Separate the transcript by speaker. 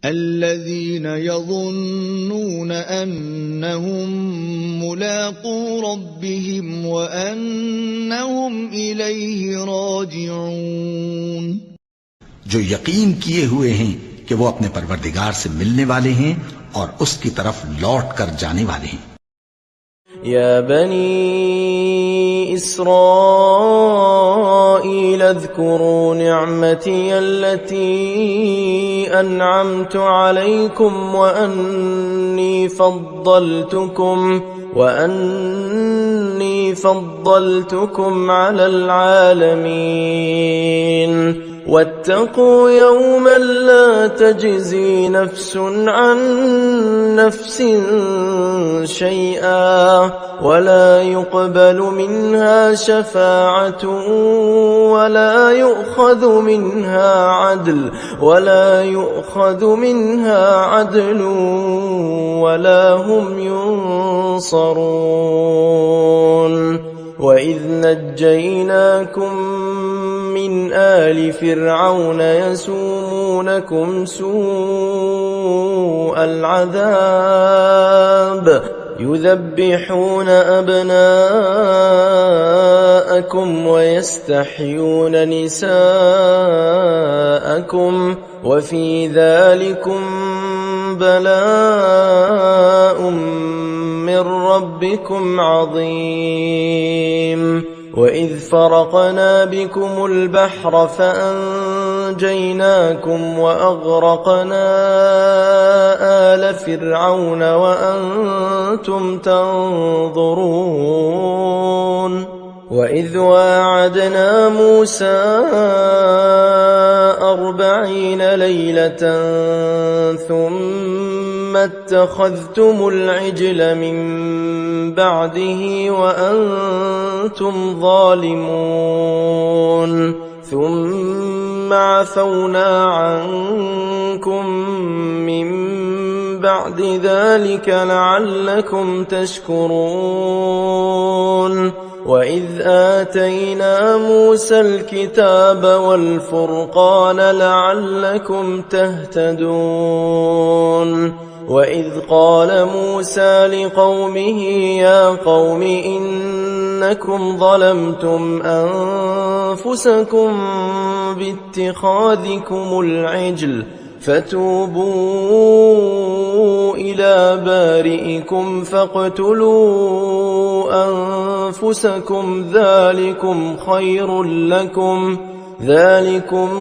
Speaker 1: الذين يظنون أنهم ملاقو ربهم وأنهم إليه راجعون.
Speaker 2: जो यकीन किए हुए हैं कि वो अपने परवरदिगार से मिलने वाले हैं और उसकी तरफ लौट कर जाने वाले हैं।
Speaker 3: يا بني إسرائيل اذكروا نعمتي التي أنعمت عليكم وأني فضلتكم على العالمين. واتقوا يوما لا تجزي نفس عن نفس شيئا ولا يقبل منها شفاعة ولا يؤخذ منها عدل ولا هم ينصرون. وإذ نجيناكم من آل فرعون يسومونكم سوء العذاب يذبحون أبناءكم ويستحيون نساءكم وفي ذلكم بلاء من ربكم عظيم. وإذ فرقنا بكم البحر فأنجيناكم وأغرقنا آل فرعون وأنتم تنظرون. وإذ واعدنا موسى 40 ليلة ثم اتخذتم العجل من بعده وأنتم ظالمون. ثم عفونا عنكم من بعد ذلك لعلكم تشكرون. وإذ آتينا موسى الكتاب والفرقان لعلكم تهتدون. وإذ قال موسى لقومه يا قوم إنكم ظلمتم أنفسكم باتخاذكم العجل فتوبوا إلى بارئكم فاقتلوا أنفسكم ذلكم